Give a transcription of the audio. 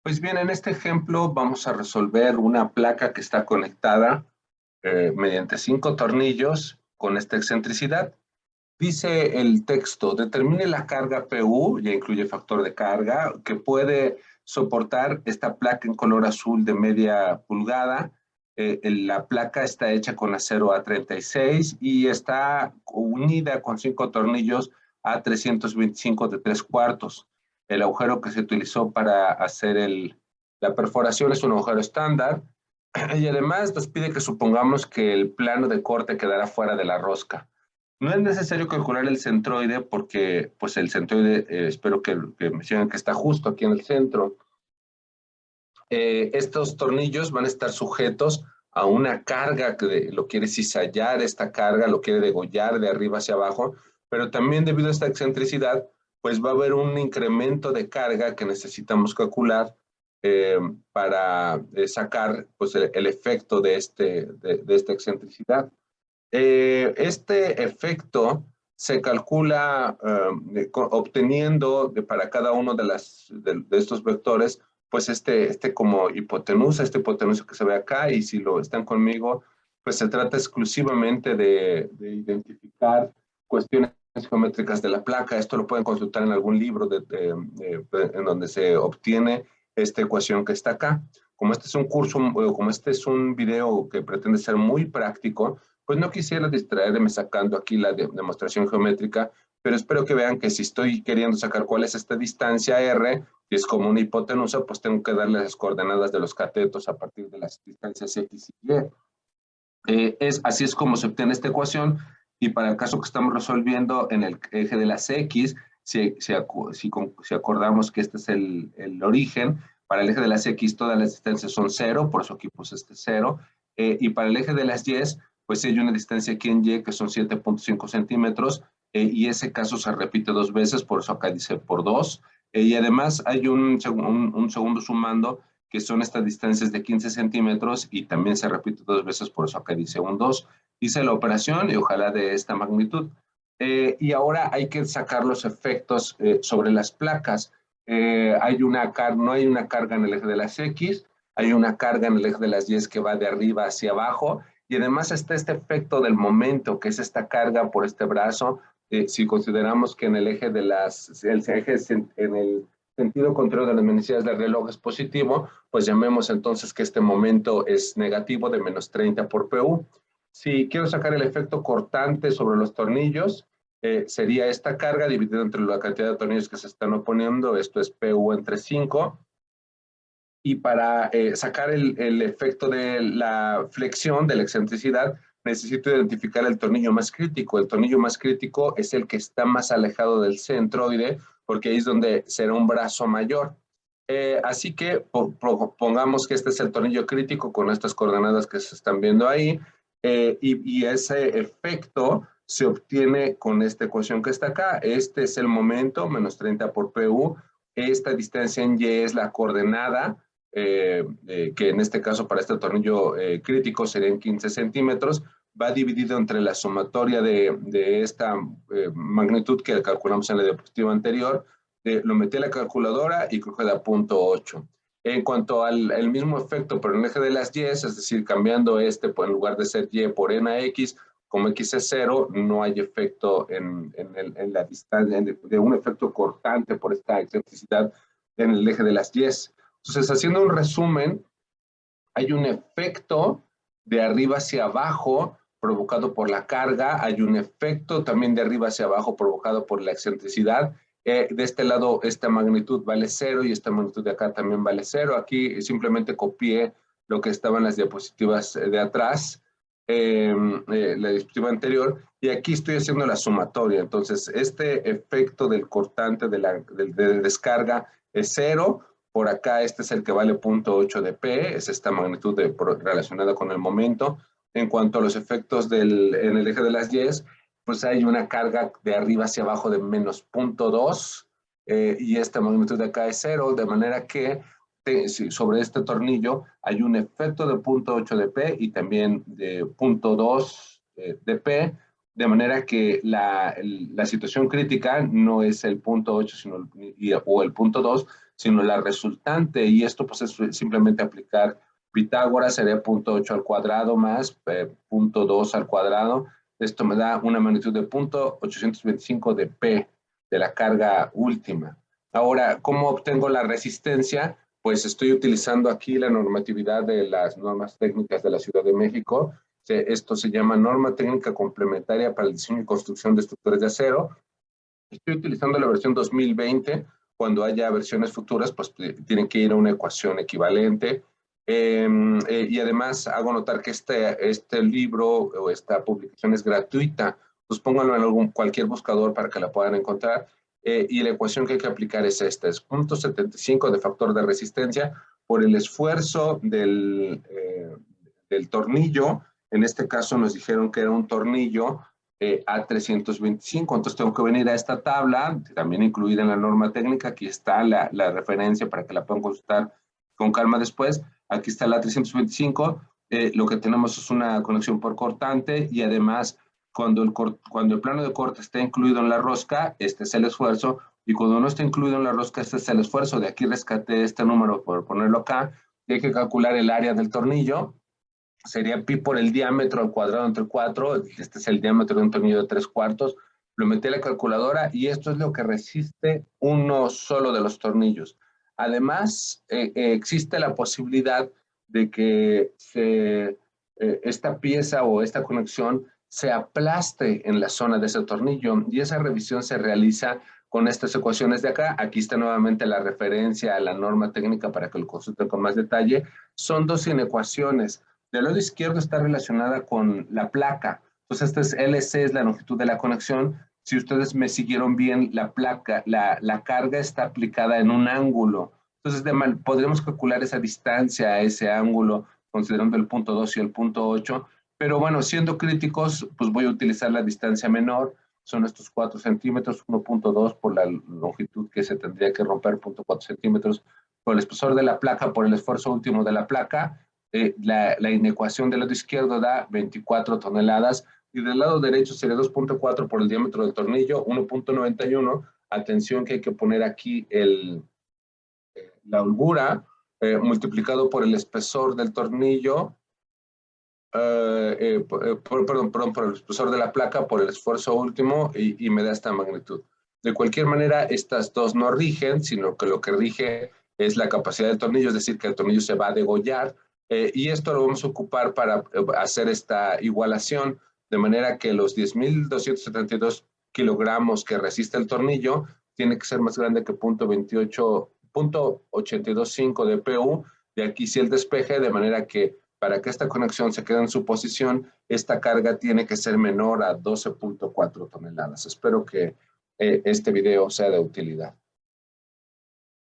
Pues bien, en este ejemplo vamos a resolver una placa que está conectada mediante 5 tornillos con esta excentricidad. Dice el texto, determine la carga PU, ya incluye factor de carga, que puede soportar esta placa en color azul de media pulgada. La placa está hecha con acero A36 y está unida con 5 tornillos A325 de 3/4. El agujero que se utilizó para hacer la perforación es un agujero estándar. Y además nos pide que supongamos que el plano de corte quedará fuera de la rosca. No es necesario calcular el centroide porque pues el centroide espero que mencionen que está justo aquí en el centro. Estos tornillos van a estar sujetos a una carga que lo quiere cizallar esta carga, lo quiere degollar de arriba hacia abajo, pero también debido a esta excentricidad, pues va a haber un incremento de carga que necesitamos calcular para sacar pues el efecto de esta excentricidad. Este efecto se calcula obteniendo para cada uno de estos vectores, pues como hipotenusa, este hipotenusa que se ve acá, y si lo están conmigo, pues se trata exclusivamente de identificar cuestiones geométricas de la placa. Esto lo pueden consultar en algún libro en donde se obtiene esta ecuación que está acá. Como este es un curso, como este es un video que pretende ser muy práctico, pues no quisiera distraerme sacando aquí la demostración geométrica, pero espero que vean que si estoy queriendo sacar cuál es esta distancia R, que es como una hipotenusa, pues tengo que darle las coordenadas de los catetos a partir de las distancias X y Y. Así es como se obtiene esta ecuación, y para el caso que estamos resolviendo en el eje de las X, si acordamos que este es el origen, para el eje de las X todas las distancias son 0, por eso aquí puse este 0, y para el eje de las Y, pues hay una distancia aquí en Y que son 7.5 centímetros, y ese caso se repite 2 veces, por eso acá dice por 2, y además hay un segundo sumando, que son estas distancias de 15 centímetros, y también se repite 2 veces, por eso acá dice un 2. Hice la operación y ojalá de esta magnitud. Y ahora hay que sacar los efectos sobre las placas. No hay una carga en el eje de las X, hay una carga en el eje de las Y que va de arriba hacia abajo, y además está este efecto del momento, que es esta carga por este brazo. Si consideramos que en el eje de en el sentido contrario de las manecillas del reloj es positivo, pues llamemos entonces que este momento es negativo de menos 30 por PU. Si quiero sacar el efecto cortante sobre los tornillos, sería esta carga dividida entre la cantidad de tornillos que se están oponiendo, esto es PU entre 5, y para sacar el efecto de la flexión, de la excentricidad, necesito identificar el tornillo más crítico. El tornillo más crítico es el que está más alejado del centroide, porque ahí es donde será un brazo mayor. Así que pongamos que este es el tornillo crítico con estas coordenadas que se están viendo ahí, y ese efecto se obtiene con esta ecuación que está acá. Este es el momento, menos 30 por PU. Esta distancia en Y es la coordenada, que en este caso para este tornillo crítico serían 15 centímetros, va dividido entre la sumatoria de esta magnitud que calculamos en la diapositiva anterior. Lo metí a la calculadora y creo que da 0.8. En cuanto al mismo efecto, pero en el eje de las Y, es decir, cambiando en lugar de ser Y por NX, como X es 0, no hay efecto en la distancia, de un efecto cortante por esta excentricidad en el eje de las Y. Entonces, haciendo un resumen, hay un efecto de arriba hacia abajo provocado por la carga, hay un efecto también de arriba hacia abajo provocado por la excentricidad. De este lado, esta magnitud vale 0 y esta magnitud de acá también vale 0. Aquí simplemente copié lo que estaba en las diapositivas de atrás, la diapositiva anterior, y aquí estoy haciendo la sumatoria. Entonces, este efecto del cortante de descarga es 0. Por acá este es el que vale 0.8 de P, es esta magnitud relacionada con el momento. En cuanto a los efectos en el eje de las Y, pues hay una carga de arriba hacia abajo de menos 0.2, y esta magnitud de acá es 0, de manera que sobre este tornillo hay un efecto de 0.8 de P y también de 0.2 de P, de manera que la situación crítica no es el 0.8 o el 0.2, sino la resultante, y esto pues es simplemente aplicar Pitágoras, sería 0.8 al cuadrado más 0.2 al cuadrado. Esto me da una magnitud de 0.825 de P, de la carga última. Ahora, ¿cómo obtengo la resistencia? Pues estoy utilizando aquí la normatividad de las normas técnicas de la Ciudad de México. Esto se llama Norma Técnica Complementaria para el Diseño y Construcción de Estructuras de Acero. Estoy utilizando la versión 2020. Cuando haya versiones futuras, pues tienen que ir a una ecuación equivalente. Y además hago notar que este libro o esta publicación es gratuita. Pues pónganlo en cualquier buscador para que la puedan encontrar. Y la ecuación que hay que aplicar es esta. Es 0.75 de factor de resistencia por el esfuerzo del tornillo. En este caso nos dijeron que era un tornillo A325, entonces tengo que venir a esta tabla, también incluida en la norma técnica. Aquí está la referencia para que la puedan consultar con calma después. Aquí está la A325, lo que tenemos es una conexión por cortante, y además cuando el plano de corte está incluido en la rosca, este es el esfuerzo, y cuando no está incluido en la rosca, este es el esfuerzo. De aquí rescaté este número por ponerlo acá, y hay que calcular el área del tornillo. Sería pi por el diámetro al cuadrado entre 4, este es el diámetro de un tornillo de 3/4, lo metí a la calculadora y esto es lo que resiste uno solo de los tornillos. Además, existe la posibilidad de que esta pieza o esta conexión se aplaste en la zona de ese tornillo, y esa revisión se realiza con estas ecuaciones de acá. Aquí está nuevamente la referencia a la norma técnica para que lo consulten con más detalle. Son dos inecuaciones. Del lado izquierdo está relacionada con la placa. Entonces, este es LC, es la longitud de la conexión. Si ustedes me siguieron bien, la placa, la carga está aplicada en un ángulo. Entonces, podríamos calcular esa distancia a ese ángulo, considerando el punto 2 y el punto 8. Pero bueno, siendo críticos, pues voy a utilizar la distancia menor. Son estos 4 centímetros, 1.2 por la longitud que se tendría que romper, 0.4 centímetros por el espesor de la placa, por el esfuerzo último de la placa. La inecuación del lado izquierdo da 24 toneladas, y del lado derecho sería 2.4 por el diámetro del tornillo, 1.91. Atención que hay que poner aquí la holgura multiplicado por el espesor del tornillo, perdón, por el espesor de la placa, por el esfuerzo último, y me da esta magnitud. De cualquier manera, estas dos no rigen, sino que lo que rige es la capacidad del tornillo, es decir, que el tornillo se va a degollar, y esto lo vamos a ocupar para hacer esta igualación, de manera que los 10.272 kilogramos que resiste el tornillo tiene que ser más grande que 0.825 de PU. De aquí sí el despeje, de manera que para que esta conexión se quede en su posición, esta carga tiene que ser menor a 12.4 toneladas. Espero que este video sea de utilidad.